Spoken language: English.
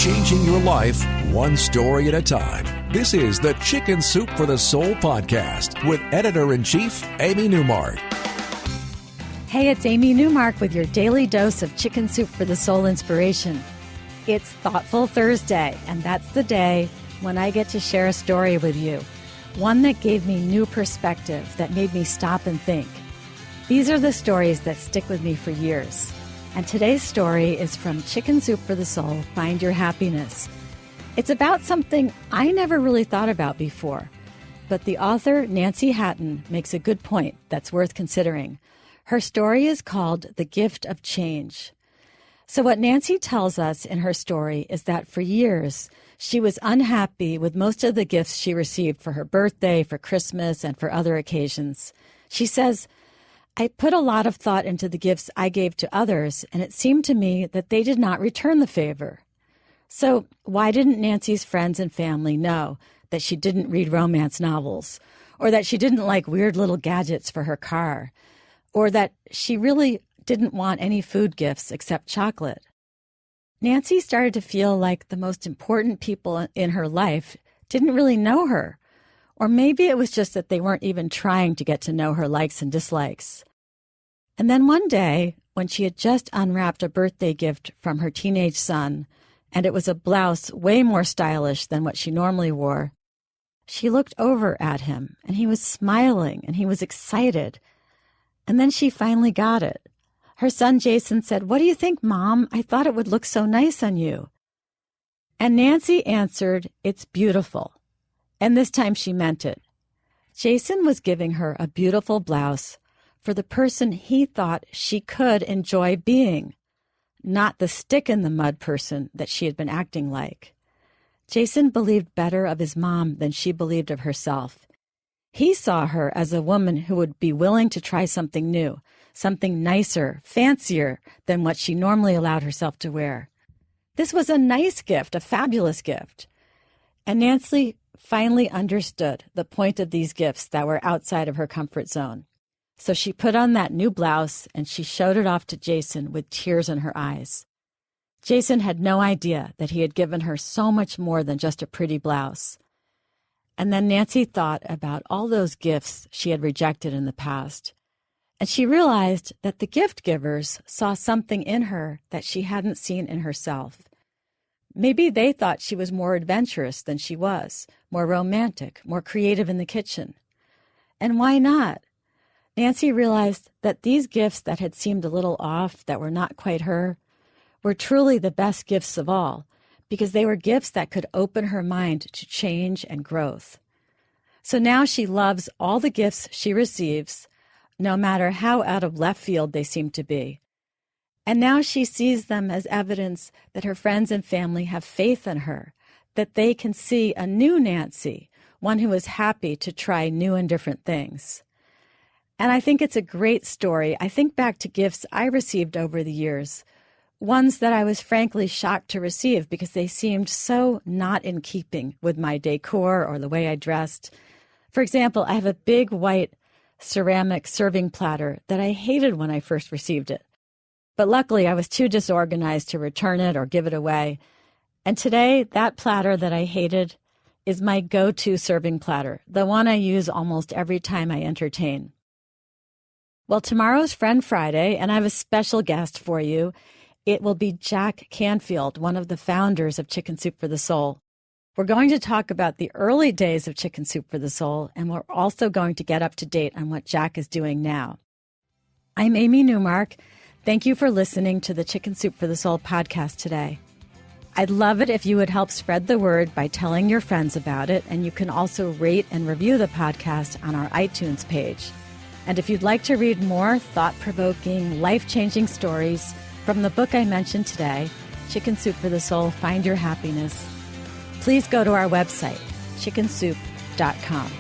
changing your life one story at a time. This is the Chicken Soup for the Soul podcast with Editor-in-Chief Amy Newmark. Hey, it's Amy Newmark with your daily dose of Chicken Soup for the Soul inspiration. It's Thoughtful Thursday, and that's the day when I get to share a story with you. One that gave me new perspective, that made me stop and think. These are the stories that stick with me for years. And today's story is from Chicken Soup for the Soul, Find Your Happiness. It's about something I never really thought about before, but the author, Nancy Hatton, makes a good point that's worth considering. Her story is called The Gift of Change. So what Nancy tells us in her story is that for years, she was unhappy with most of the gifts she received for her birthday, for Christmas, and for other occasions. She says, I put a lot of thought into the gifts I gave to others, and it seemed to me that they did not return the favor. So why didn't Nancy's friends and family know that she didn't read romance novels, or that she didn't like weird little gadgets for her car, or that she really didn't want any food gifts except chocolate? Nancy started to feel like the most important people in her life didn't really know her. Or maybe it was just that they weren't even trying to get to know her likes and dislikes. And then one day, when she had just unwrapped a birthday gift from her teenage son, and it was a blouse way more stylish than what she normally wore, she looked over at him, and he was smiling, and he was excited. And then she finally got it. Her son Jason said, "What do you think, Mom? I thought it would look so nice on you." And Nancy answered, "It's beautiful." And this time she meant it. Jason was giving her a beautiful blouse for the person he thought she could enjoy being, not the stick-in-the-mud person that she had been acting like. Jason believed better of his mom than she believed of herself. He saw her as a woman who would be willing to try something new, something nicer, fancier than what she normally allowed herself to wear. This was a nice gift, a fabulous gift. And Nancy finally understood the point of these gifts that were outside of her comfort zone. So she put on that new blouse and she showed it off to Jason with tears in her eyes. Jason had no idea that he had given her so much more than just a pretty blouse. And then Nancy thought about all those gifts she had rejected in the past. And she realized that the gift givers saw something in her that she hadn't seen in herself. Maybe they thought she was more adventurous than she was, more romantic, more creative in the kitchen. And why not? Nancy realized that these gifts that had seemed a little off, that were not quite her, were truly the best gifts of all, because they were gifts that could open her mind to change and growth. So now she loves all the gifts she receives, no matter how out of left field they seem to be. And now she sees them as evidence that her friends and family have faith in her, that they can see a new Nancy, one who is happy to try new and different things. And I think it's a great story. I think back to gifts I received over the years, ones that I was frankly shocked to receive because they seemed so not in keeping with my decor or the way I dressed. For example, I have a big white ceramic serving platter that I hated when I first received it. But luckily, I was too disorganized to return it or give it away. And today, that platter that I hated is my go-to serving platter, the one I use almost every time I entertain. Well, tomorrow's Friend Friday, and I have a special guest for you. It will be Jack Canfield, one of the founders of Chicken Soup for the Soul. We're going to talk about the early days of Chicken Soup for the Soul, and we're also going to get up to date on what Jack is doing now. I'm Amy Newmark. Thank you for listening to the Chicken Soup for the Soul podcast today. I'd love it if you would help spread the word by telling your friends about it, and you can also rate and review the podcast on our iTunes page. And if you'd like to read more thought-provoking, life-changing stories from the book I mentioned today, Chicken Soup for the Soul, Find Your Happiness, please go to our website, chickensoup.com.